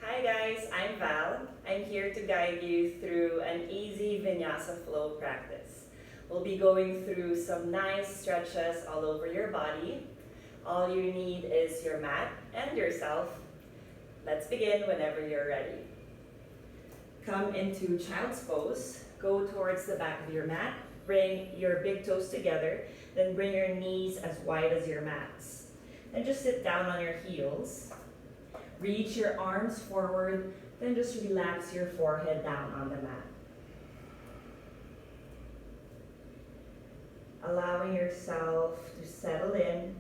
Hi guys, I'm Val. I'm here to guide you through an easy Vinyasa flow practice. We'll be going through some nice stretches all over your body. All you need is your mat and yourself. Let's begin whenever you're ready. Come into child's pose. Go towards the back of your mat. Bring your big toes together. Then bring your knees as wide as your mats. And just sit down on your heels. Reach your arms forward, then just relax your forehead down on the mat. Allowing yourself to settle in,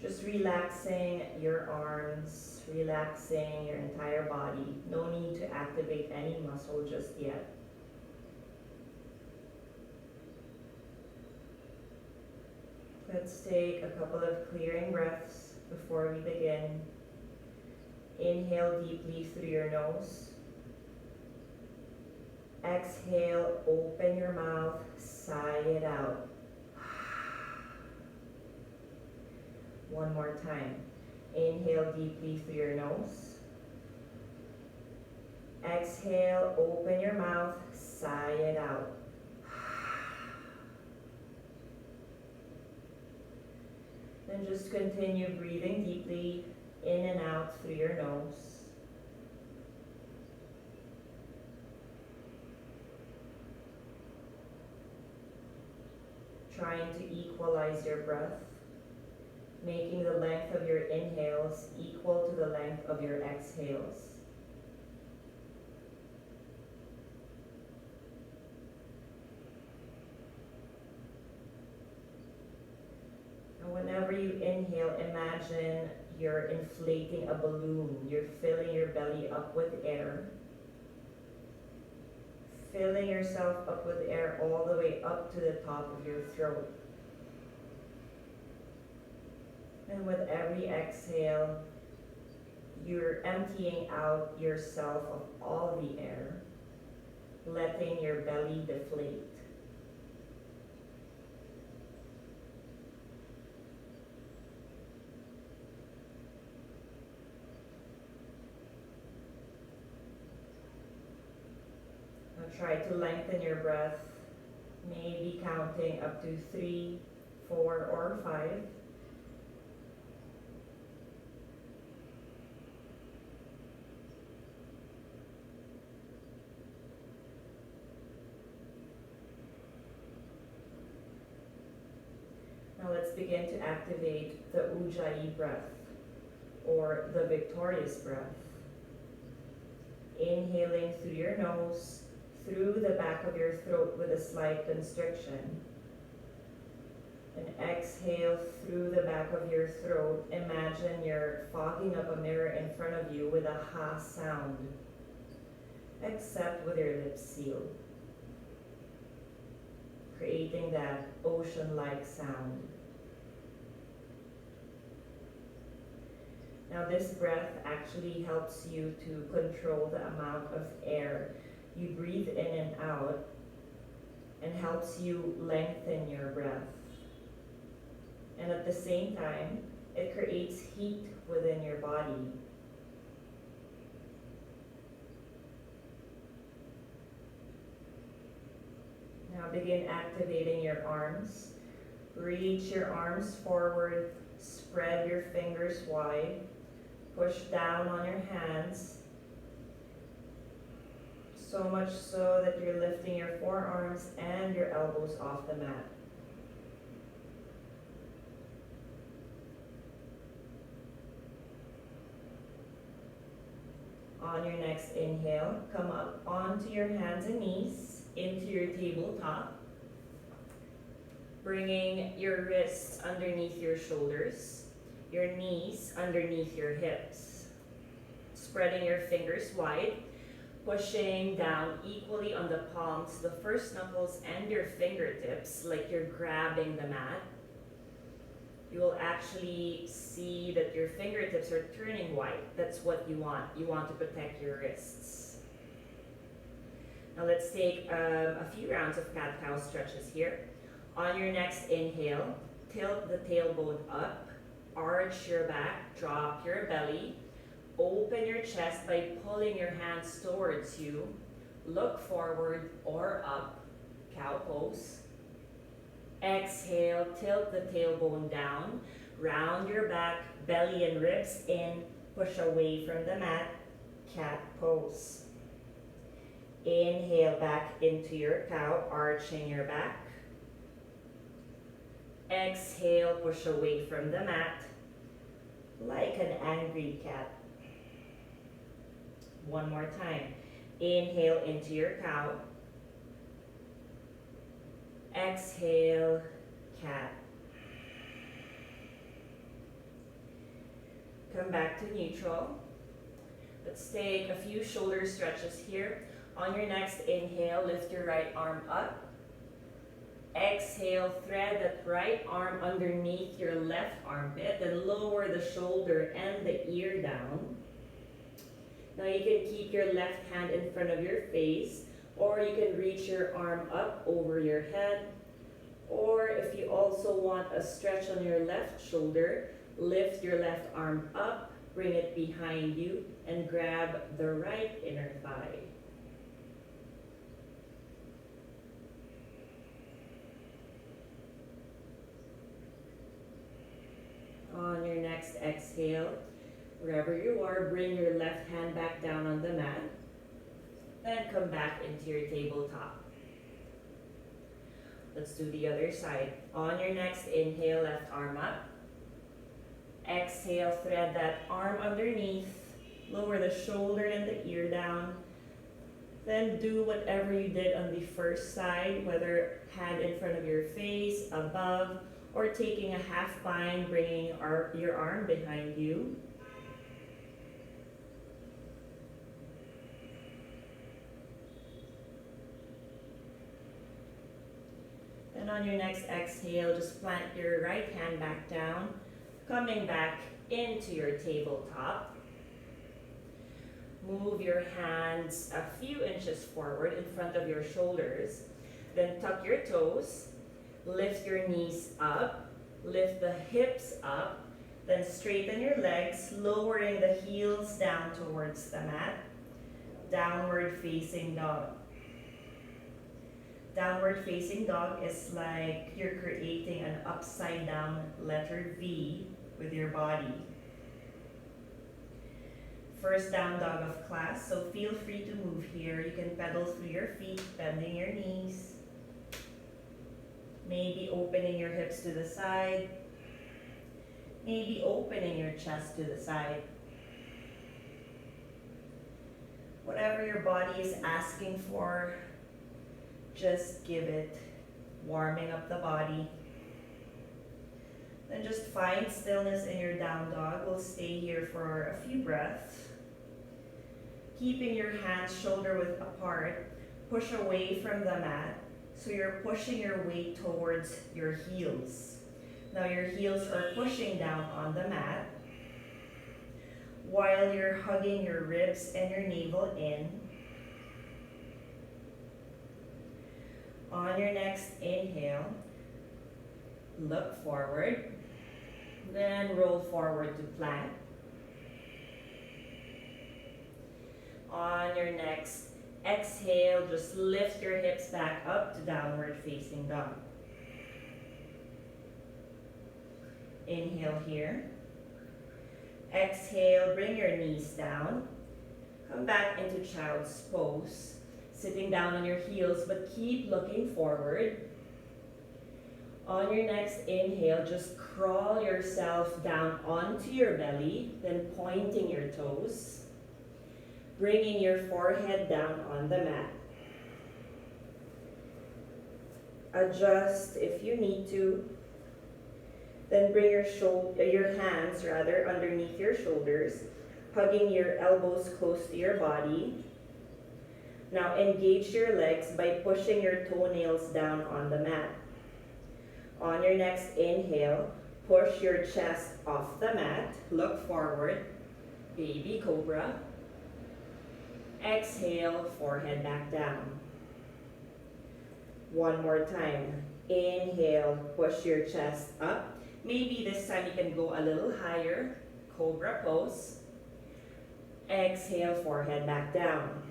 just relaxing your arms, relaxing your entire body. No need to activate any muscle just yet. Let's take a couple of clearing breaths before we begin. Inhale deeply through your nose. Exhale, open your mouth, sigh it out. One more time. Inhale deeply through your nose. Exhale, open your mouth, sigh it out. Then just continue breathing deeply in and out through your nose. Trying to equalize your breath, making the length of your inhales equal to the length of your exhales. Whenever you inhale, imagine you're inflating a balloon. You're filling your belly up with air. Filling yourself up with air all the way up to the top of your throat. And with every exhale, you're emptying out yourself of all the air, letting your belly deflate. Try to lengthen your breath, maybe counting up to 3, 4, or 5. Now let's begin to activate the Ujjayi breath, or the victorious breath. Inhaling through your nose, through the back of your throat with a slight constriction. And exhale through the back of your throat. Imagine you're fogging up a mirror in front of you with a ha sound, except with your lips sealed, creating that ocean-like sound. Now this breath actually helps you to control the amount of air you breathe in and out, and helps you lengthen your breath. And at the same time, it creates heat within your body. Now begin activating your arms. Reach your arms forward, spread your fingers wide, push down on your hands, so much so that you're lifting your forearms and your elbows off the mat. On your next inhale, come up onto your hands and knees, into your tabletop, bringing your wrists underneath your shoulders, your knees underneath your hips, spreading your fingers wide, pushing down equally on the palms, the first knuckles, and your fingertips like you're grabbing the mat. You will actually see that your fingertips are turning white. That's what you want. You want to protect your wrists. Now let's take a few rounds of cat-cow stretches here. On your next inhale, tilt the tailbone up, arch your back, drop your belly, open your chest by pulling your hands towards you. Look forward or up, cow pose. Exhale, tilt the tailbone down, round your back, belly and ribs in, push away from the mat, cat pose. Inhale back into your cow, arching your back. Exhale, push away from the mat, like an angry cat. One more time. Inhale into your cow. Exhale, cat. Come back to neutral. Let's take a few shoulder stretches here. On your next inhale, lift your right arm up. Exhale, thread that right arm underneath your left armpit, then lower the shoulder and the ear down. Now you can keep your left hand in front of your face, or you can reach your arm up over your head. Or if you also want a stretch on your left shoulder, lift your left arm up, bring it behind you, and grab the right inner thigh. On your next exhale, wherever you are, bring your left hand back down on the mat. Then come back into your tabletop. Let's do the other side. On your next inhale, left arm up. Exhale, thread that arm underneath. Lower the shoulder and the ear down. Then do whatever you did on the first side, whether hand in front of your face, above, or taking a half bind, bringing your arm behind you. And on your next exhale, just plant your right hand back down, coming back into your tabletop. Move your hands a few inches forward in front of your shoulders. Then tuck your toes. Lift your knees up, lift the hips up, then straighten your legs, lowering the heels down towards the mat. Downward facing dog. Downward facing dog is like you're creating an upside down letter V with your body. First down dog of class, so feel free to move here. You can pedal through your feet, bending your knees. Maybe opening your hips to the side. Maybe opening your chest to the side. Whatever your body is asking for, just give it. Warming up the body. Then just find stillness in your down dog. We'll stay here for a few breaths. Keeping your hands shoulder width apart, push away from the mat. So you're pushing your weight towards your heels. Now your heels are pushing down on the mat while you're hugging your ribs and your navel in. On your next inhale, look forward, then roll forward to plank. On your next exhale, just lift your hips back up to downward facing dog. Inhale here. Exhale, bring your knees down. Come back into child's pose. Sitting down on your heels, but keep looking forward. On your next inhale, just crawl yourself down onto your belly, then pointing your toes. Bringing your forehead down on the mat. Adjust if you need to. Then bring your hands underneath your shoulders, hugging your elbows close to your body. Now engage your legs by pushing your toenails down on the mat. On your next inhale, push your chest off the mat, look forward, baby cobra. Exhale, forehead back down. One more time. Inhale, push your chest up. Maybe this time you can go a little higher, cobra pose. Exhale, forehead back down.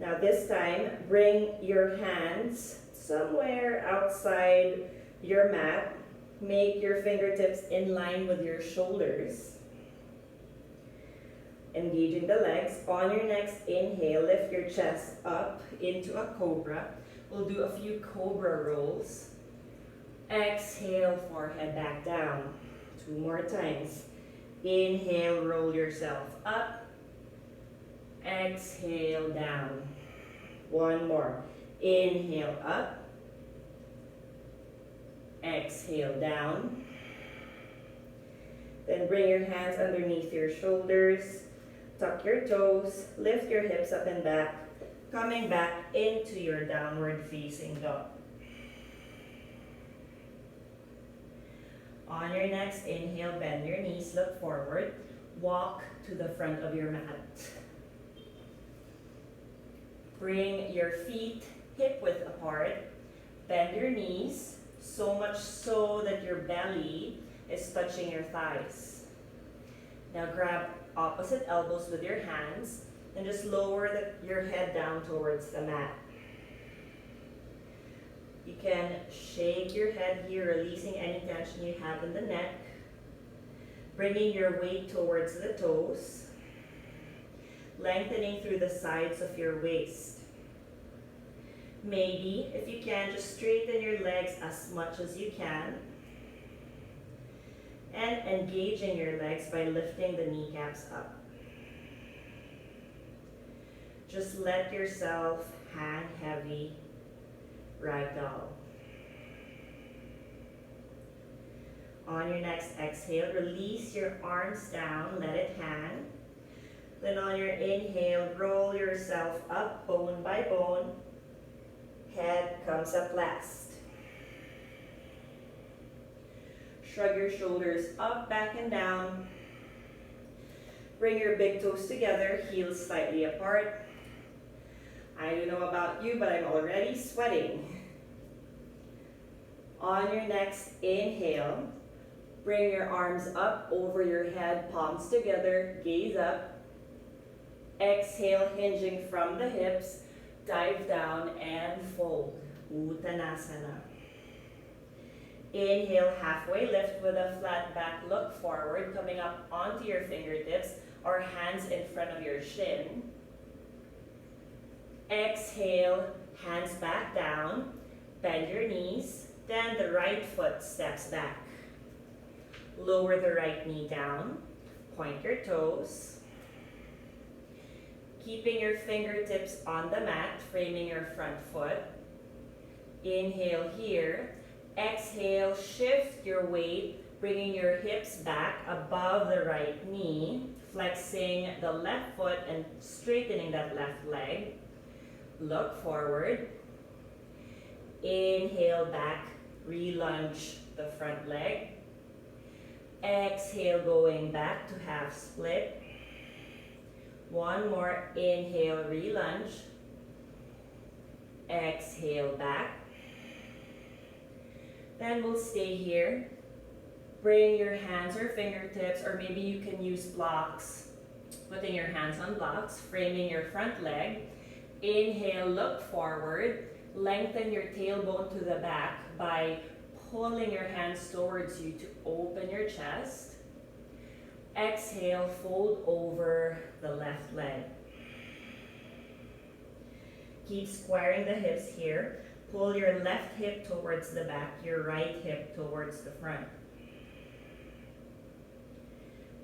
Now this time, bring your hands somewhere outside your mat. Make your fingertips in line with your shoulders. Engaging the legs. On your next inhale, lift your chest up into a cobra. We'll do a few cobra rolls. Exhale, forehead back down. 2 more times. Inhale, roll yourself up. Exhale, down. 1 more. Inhale, up. Exhale, down. Then bring your hands underneath your shoulders. Tuck your toes. Lift your hips up and back. Coming back into your downward facing dog. On your next inhale, bend your knees, look forward. Walk to the front of your mat. Bring your feet hip width apart. Bend your knees, so much so that your belly is touching your thighs. Now grab opposite elbows with your hands and just lower your head down towards the mat. You can shake your head here, releasing any tension you have in the neck. Bringing your weight towards the toes. Lengthening through the sides of your waist. Maybe, if you can, just straighten your legs as much as you can. And engaging your legs by lifting the kneecaps up. Just let yourself hang heavy. Ragdoll. On your next exhale, release your arms down, let it hang. Then on your inhale, roll yourself up, bone by bone. Head comes up last. Shrug your shoulders up, back, and down. Bring your big toes together, heels slightly apart. I don't know about you, but I'm already sweating. On your next inhale, bring your arms up over your head, palms together, gaze up. Exhale, hinging from the hips, dive down and fold. Uttanasana. Inhale, halfway lift with a flat back, look forward, coming up onto your fingertips or hands in front of your shin. Exhale, hands back down, bend your knees, then the right foot steps back. Lower the right knee down, point your toes. Keeping your fingertips on the mat, framing your front foot. Inhale here, exhale, shift your weight, bringing your hips back above the right knee, flexing the left foot and straightening that left leg. Look forward. Inhale back, re-lunge the front leg. Exhale, going back to half split. 1 more, inhale, re-lunge. Exhale, back. Then we'll stay here. Bring your hands or fingertips, or maybe you can use blocks. Putting your hands on blocks, framing your front leg. Inhale, look forward. Lengthen your tailbone to the back by pulling your hands towards you to open your chest. Exhale, fold over the left leg. Keep squaring the hips here. Pull your left hip towards the back, your right hip towards the front.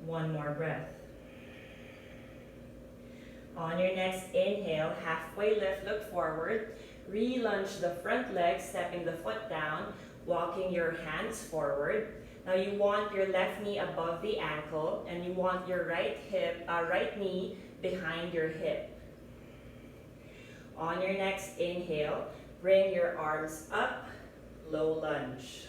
1 more breath. On your next inhale, halfway lift, look forward. Re-lunge the front leg, stepping the foot down, walking your hands forward. Now you want your left knee above the ankle, and you want your right knee behind your hip. On your next inhale, bring your arms up, low lunge.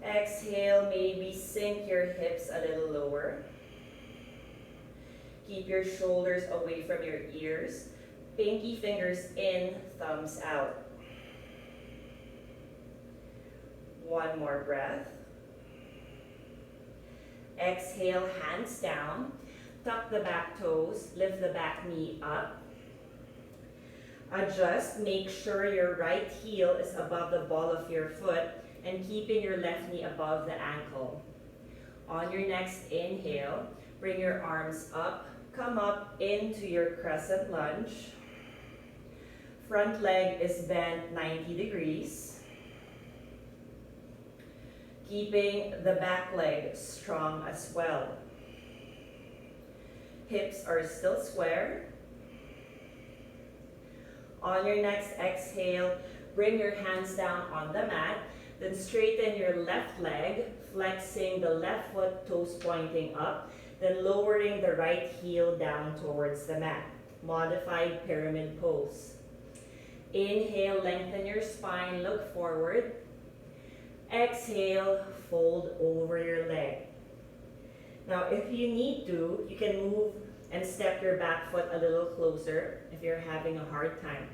Exhale, maybe sink your hips a little lower. Keep your shoulders away from your ears. Pinky fingers in, thumbs out. 1 more breath. Exhale, hands down. Tuck the back toes, lift the back knee up. Adjust, make sure your right heel is above the ball of your foot and keeping your left knee above the ankle. On your next inhale, bring your arms up, come up into your crescent lunge. Front leg is bent 90 degrees. Keeping the back leg strong as well. Hips are still square. On your next exhale, bring your hands down on the mat, then straighten your left leg, flexing the left foot, toes pointing up, then lowering the right heel down towards the mat. Modified pyramid pose. Inhale, lengthen your spine, look forward. Exhale, fold over your leg. Now, if you need to, you can move and step your back foot a little closer if you're having a hard time.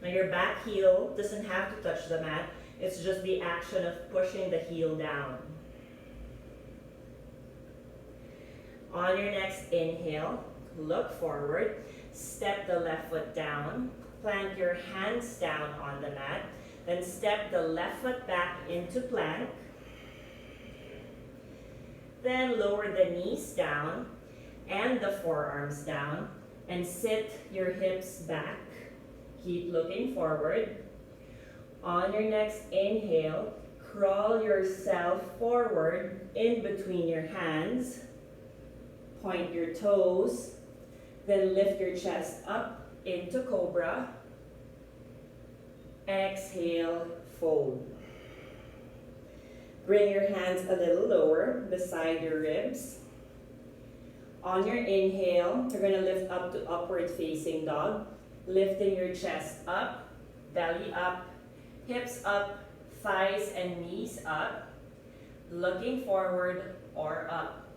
Now, your back heel doesn't have to touch the mat. It's just the action of pushing the heel down. On your next inhale, look forward. Step the left foot down. Plant your hands down on the mat. Then step the left foot back into plank. Then lower the knees down and the forearms down and sit your hips back. Keep looking forward. On your next inhale, crawl yourself forward in between your hands. Point your toes. Then lift your chest up into cobra. Exhale, fold. Bring your hands a little lower beside your ribs. On your inhale, you're going to lift up to upward facing dog. Lifting your chest up, belly up, hips up, thighs and knees up. Looking forward or up.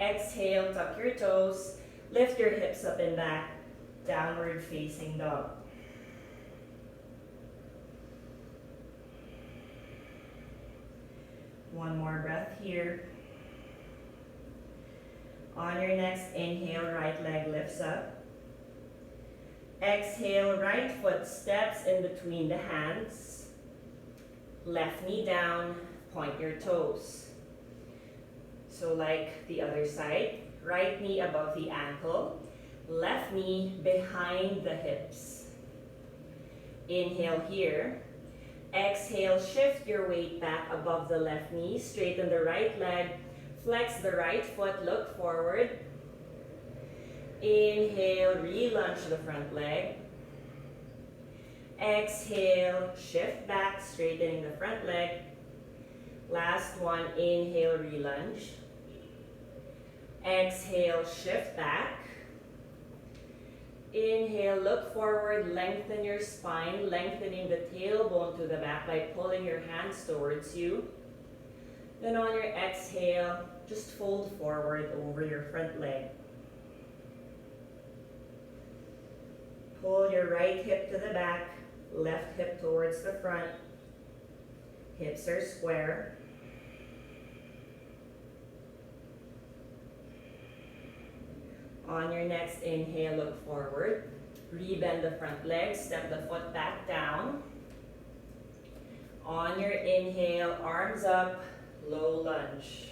Exhale, tuck your toes, lift your hips up and back, downward facing dog. One more breath here. On your next inhale, right leg lifts up. Exhale, right foot steps in between the hands. Left knee down, point your toes. So like the other side, right knee above the ankle, left knee behind the hips. Inhale here. Exhale, shift your weight back above the left knee, straighten the right leg, flex the right foot, look forward. Inhale, re-lunge the front leg. Exhale, shift back, straightening the front leg. Last one, inhale, re-lunge. Exhale, shift back. Inhale, look forward, lengthen your spine, lengthening the tailbone to the back by pulling your hands towards you. Then on your exhale, just fold forward over your front leg. Pull your right hip to the back, left hip towards the front. Hips are square. On your next inhale, look forward. Rebend the front leg, step the foot back down. On your inhale, arms up, low lunge.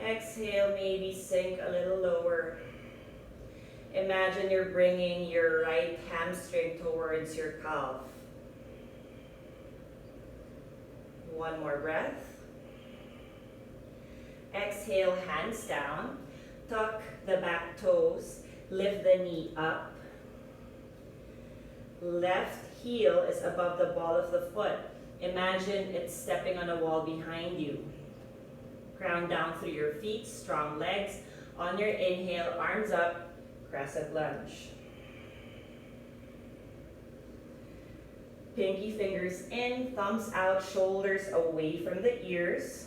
Exhale, maybe sink a little lower. Imagine you're bringing your right hamstring towards your calf. One more breath. Exhale, hands down. Tuck the back toes. Lift the knee up. Left heel is above the ball of the foot. Imagine it's stepping on a wall behind you. Ground down through your feet, strong legs. On your inhale, arms up, crescent lunge. Pinky fingers in, thumbs out, shoulders away from the ears.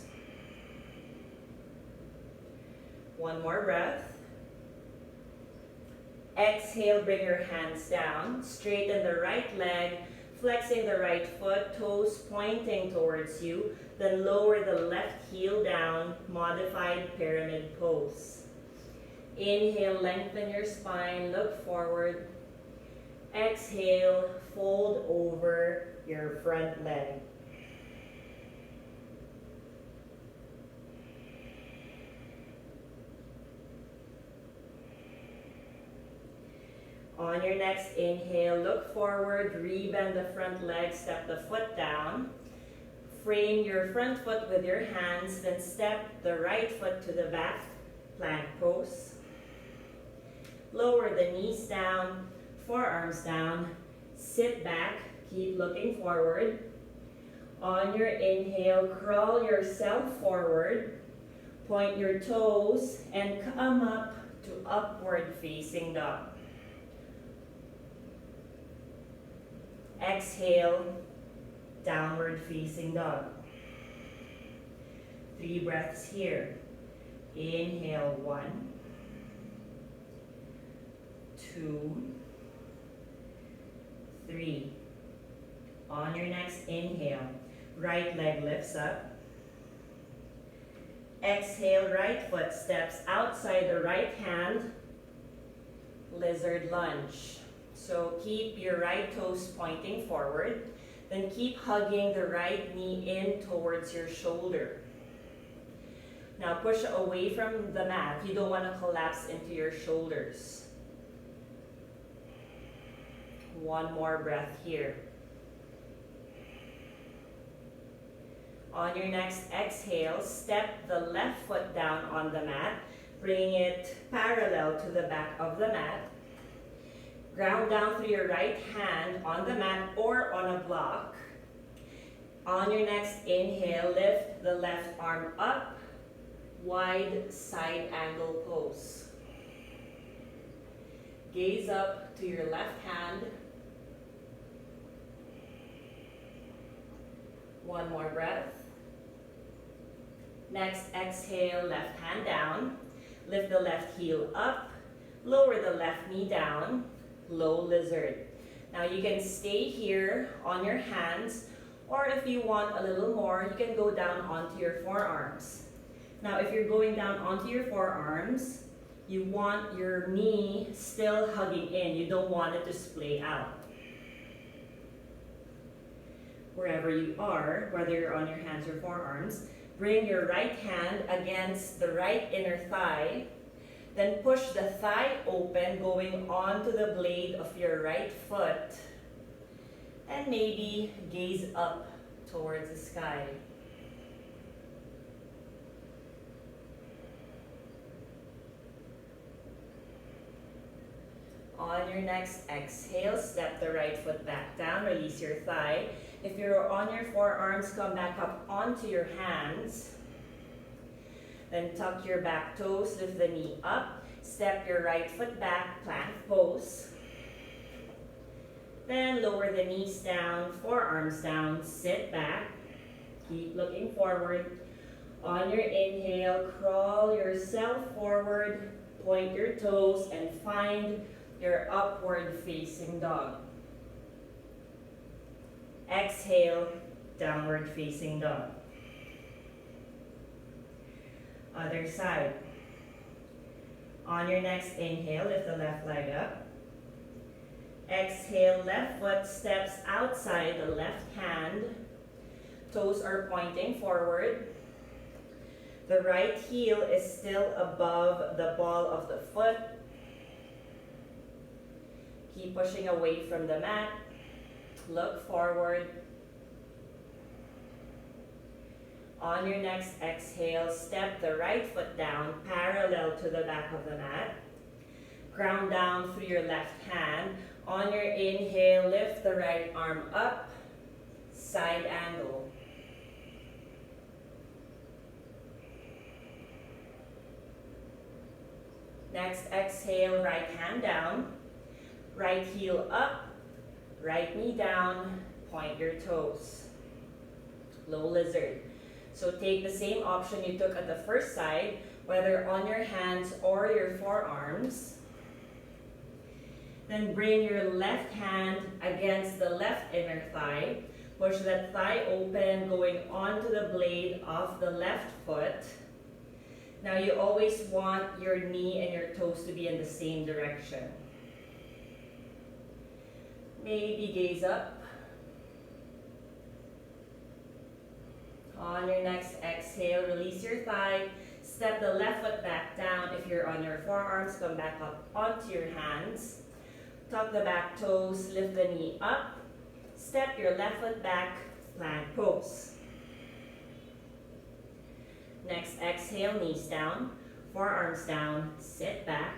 One more breath. Exhale, bring your hands down. Straighten the right leg. Flexing the right foot, toes pointing towards you. Then lower the left heel down, modified pyramid pose. Inhale, lengthen your spine, look forward. Exhale, fold over your front leg. On your next inhale, look forward, rebend the front leg, step the foot down. Frame your front foot with your hands, then step the right foot to the back, plank pose. Lower the knees down, forearms down, sit back, keep looking forward. On your inhale, crawl yourself forward, point your toes, and come up to upward facing dog. Exhale, downward facing dog. 3 breaths here. Inhale, 1, 2, 3. On your next inhale, right leg lifts up. Exhale, right foot steps outside the right hand, lizard lunge. So keep your right toes pointing forward, then keep hugging the right knee in towards your shoulder. Now push away from the mat. You don't want to collapse into your shoulders. 1 more breath here. On your next exhale, step the left foot down on the mat, bring it parallel to the back of the mat. Ground down through your right hand on the mat or on a block. On your next inhale, lift the left arm up, wide side angle pose. Gaze up to your left hand. 1 more breath. Next exhale, left hand down. Lift the left heel up, lower the left knee down. Low lizard. Now you can stay here on your hands, or if you want a little more, you can go down onto your forearms. Now if you're going down onto your forearms, you want your knee still hugging in. You don't want it to splay out. Wherever you are, whether you're on your hands or forearms, bring your right hand against the right inner thigh. Then push the thigh open, going onto the blade of your right foot. And maybe gaze up towards the sky. On your next exhale, step the right foot back down, release your thigh. If you're on your forearms, come back up onto your hands. Then tuck your back toes, lift the knee up, step your right foot back, plank pose. Then lower the knees down, forearms down, sit back. Keep looking forward. On your inhale, crawl yourself forward, point your toes, and find your upward facing dog. Exhale, downward facing dog. Other side. On your next inhale, lift the left leg up. Exhale, left foot steps outside the left hand. Toes are pointing forward. The right heel is still above the ball of the foot. Keep pushing away from the mat. Look forward. On your next exhale, step the right foot down, parallel to the back of the mat. Ground down through your left hand. On your inhale, lift the right arm up, side angle. Next exhale, right hand down, right heel up, right knee down, point your toes. Low lizard. So take the same option you took at the first side, whether on your hands or your forearms. Then bring your left hand against the left inner thigh. Push that thigh open, going onto the blade of the left foot. Now you always want your knee and your toes to be in the same direction. Maybe gaze up. On your next exhale, release your thigh. Step the left foot back down. If you're on your forearms, come back up onto your hands. Tuck the back toes, lift the knee up. Step your left foot back, plank pose. Next, exhale, knees down, forearms down, sit back.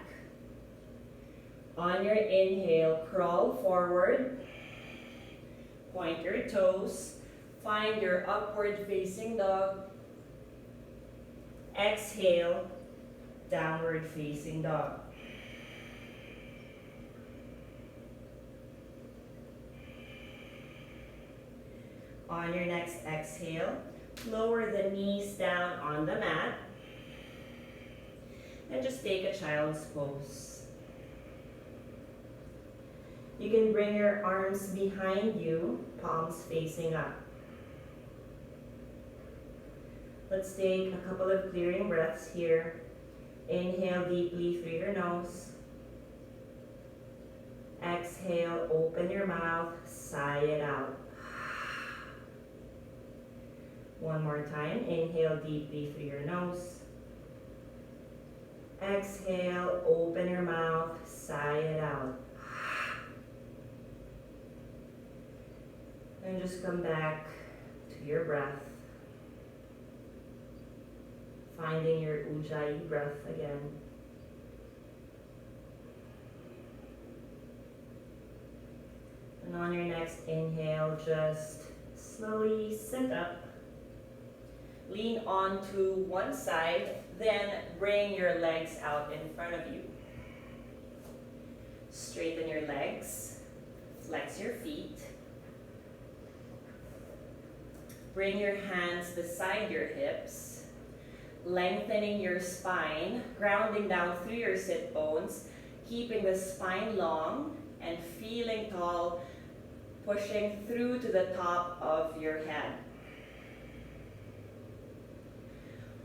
On your inhale, crawl forward. Point your toes. Find your upward facing dog. Exhale, downward facing dog. On your next exhale, lower the knees down on the mat. And just take a child's pose. You can bring your arms behind you, palms facing up. Let's take a couple of clearing breaths here. Inhale deeply through your nose. Exhale, open your mouth, sigh it out. One more time, inhale deeply through your nose. Exhale, open your mouth, sigh it out. And just come back to your breath. Finding your Ujjayi breath again. And on your next inhale, just slowly sit up. Lean onto one side, then bring your legs out in front of you. Straighten your legs, flex your feet. Bring your hands beside your hips, lengthening your spine, grounding down through your sit bones, keeping the spine long and feeling tall, pushing through to the top of your head.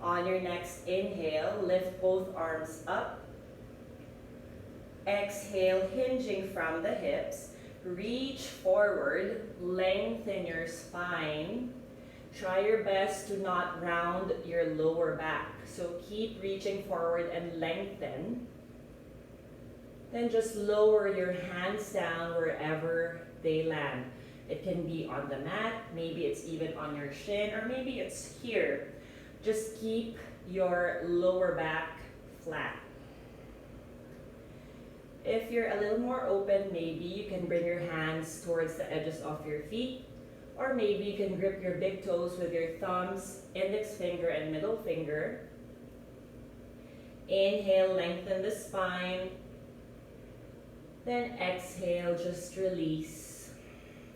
On your next inhale, lift both arms up. Exhale, hinging from the hips. Reach forward, lengthen your spine. Try your best to not round your lower back. So keep reaching forward and lengthen. Then just lower your hands down wherever they land. It can be on the mat, maybe it's even on your shin, or maybe it's here. Just keep your lower back flat. If you're a little more open, maybe you can bring your hands towards the edges of your feet, or maybe you can grip your big toes with your thumbs, index finger, and middle finger. Inhale, lengthen the spine. Then exhale, just release.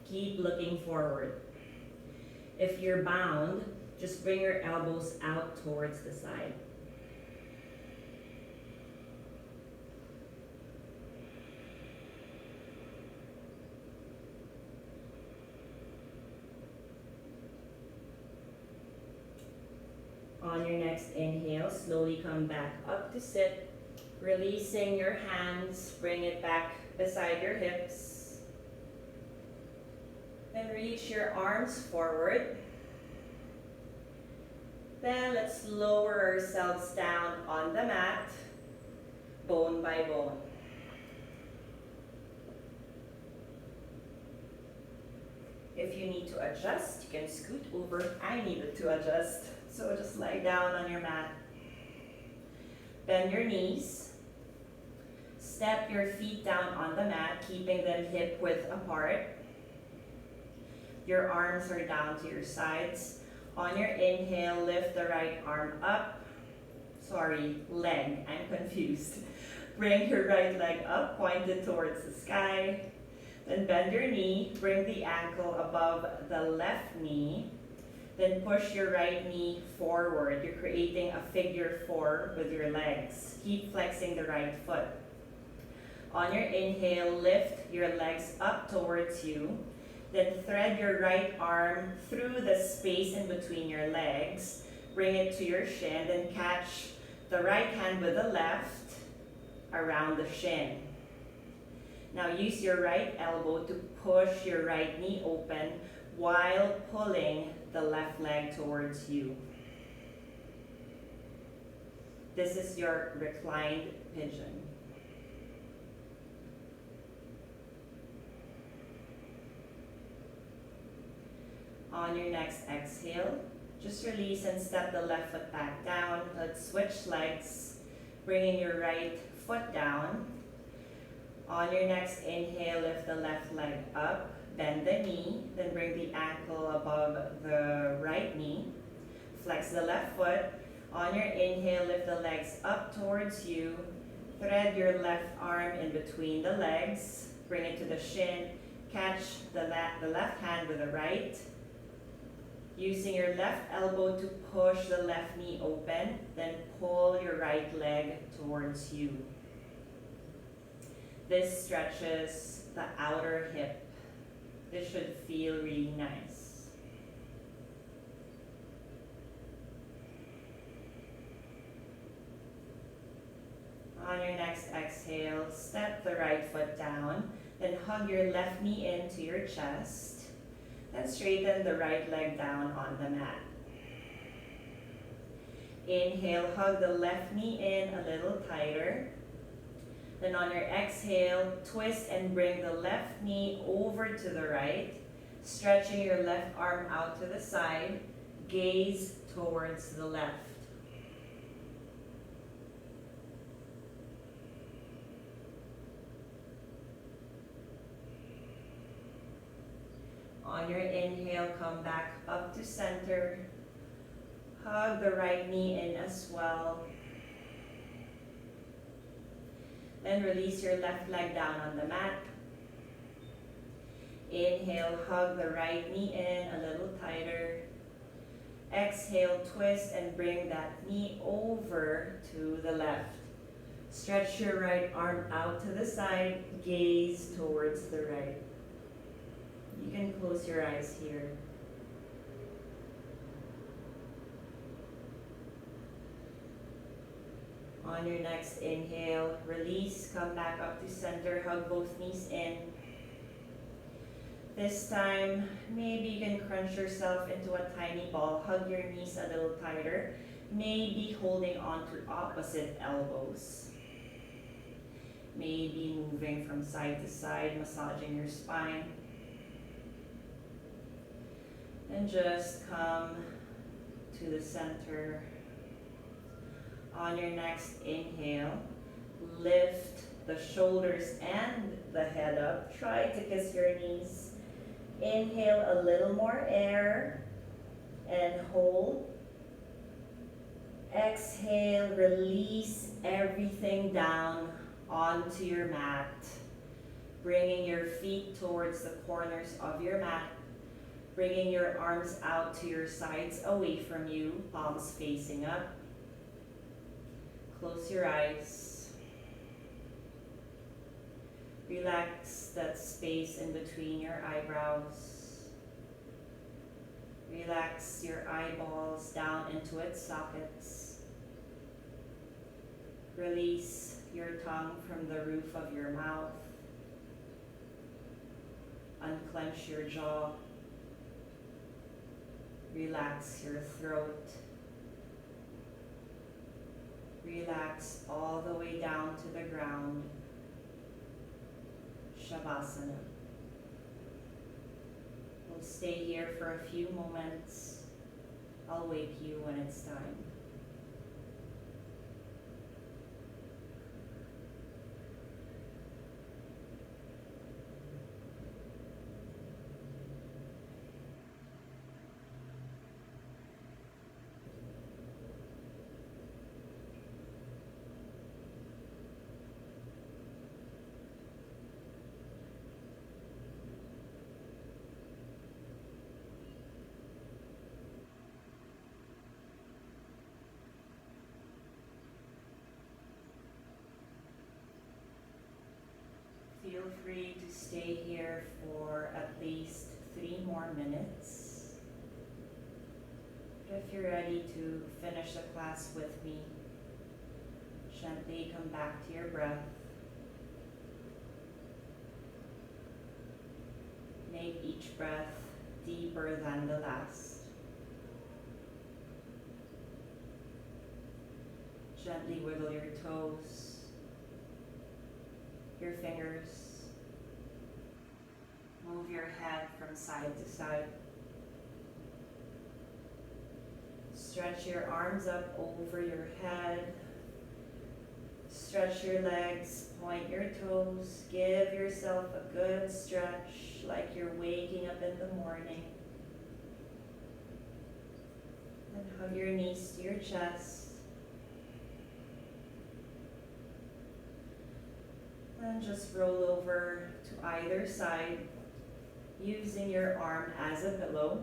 Keep looking forward. If you're bound, just bring your elbows out towards the side. On your next inhale, slowly come back up to sit, releasing your hands, bring it back beside your hips. Then reach your arms forward. Then let's lower ourselves down on the mat, bone by bone. If you need to adjust, you can scoot over. I needed to adjust, so just lie down on your mat. Bend your knees. Step your feet down on the mat, keeping them hip width apart. Your arms are down to your sides. On your inhale, lift the right arm up. Leg, I'm confused. Bring your right leg up, point it towards the sky. Then bend your knee, bring the ankle above the left knee. Then push your right knee forward. You're creating a figure 4 with your legs. Keep flexing the right foot. On your inhale, lift your legs up towards you. Then thread your right arm through the space in between your legs. Bring it to your shin, then catch the right hand with the left around the shin. Now use your right elbow to push your right knee open while pulling the left leg towards you. This is your reclined pigeon. On your next exhale, just release and step the left foot back down. Let's switch legs, bringing your right foot down. On your next inhale, lift the left leg up, bend the knee, then bring the ankle above the right knee. Flex the left foot. On your inhale, lift the legs up towards you. Thread your left arm in between the legs. Bring it to the shin. Catch the left hand with the right. Using your left elbow to push the left knee open, then pull your right leg towards you. This stretches the outer hip. This should feel really nice. On your next exhale, step the right foot down, then hug your left knee into your chest. Then straighten the right leg down on the mat. Inhale, hug the left knee in a little tighter. Then on your exhale, twist and bring the left knee over to the right, stretching your left arm out to the side, gaze towards the left. On your inhale, come back up to center. Hug the right knee in as well. Then release your left leg down on the mat. Inhale, hug the right knee in a little tighter. Exhale, twist and bring that knee over to the left. Stretch your right arm out to the side, gaze towards the right. You can close your eyes here. On your next inhale, release, come back up to center, hug both knees in. This time, maybe you can crunch yourself into a tiny ball, hug your knees a little tighter, maybe holding on to opposite elbows. Maybe moving from side to side, massaging your spine. And just come to the center. On your next inhale, lift the shoulders and the head up. Try to kiss your knees. Inhale a little more air and hold. Exhale, release everything down onto your mat, bringing your feet towards the corners of your mat. Bringing your arms out to your sides away from you, palms facing up. Close your eyes. Relax that space in between your eyebrows. Relax your eyeballs down into its sockets. Release your tongue from the roof of your mouth. Unclench your jaw. Relax your throat. Relax all the way down to the ground. Shavasana. We'll stay here for a few moments. I'll wake you when it's time. Feel free to stay here for at least 3 more minutes. If you're ready to finish the class with me, gently come back to your breath. Make each breath deeper than the last. Gently wiggle your toes, your fingers. Move your head from side to side. Stretch your arms up over your head. Stretch your legs, point your toes. Give yourself a good stretch like you're waking up in the morning. And hug your knees to your chest. And just roll over to either side, using your arm as a pillow.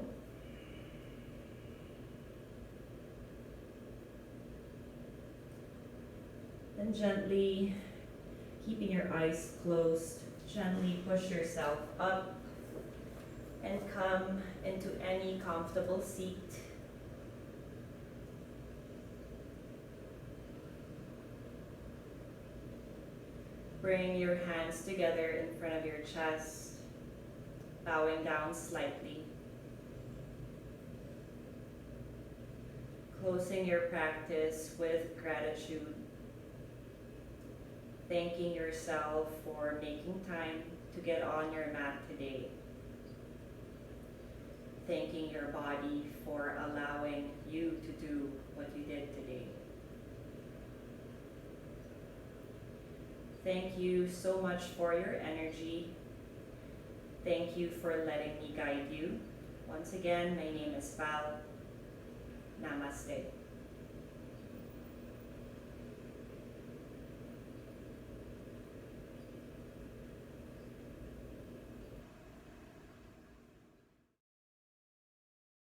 And gently, keeping your eyes closed, gently push yourself up and come into any comfortable seat. Bring your hands together in front of your chest, bowing down slightly. Closing your practice with gratitude. Thanking yourself for making time to get on your mat today. Thanking your body for allowing you to do what you did today. Thank you so much for your energy. Thank you for letting me guide you. Once again, my name is Val. Namaste.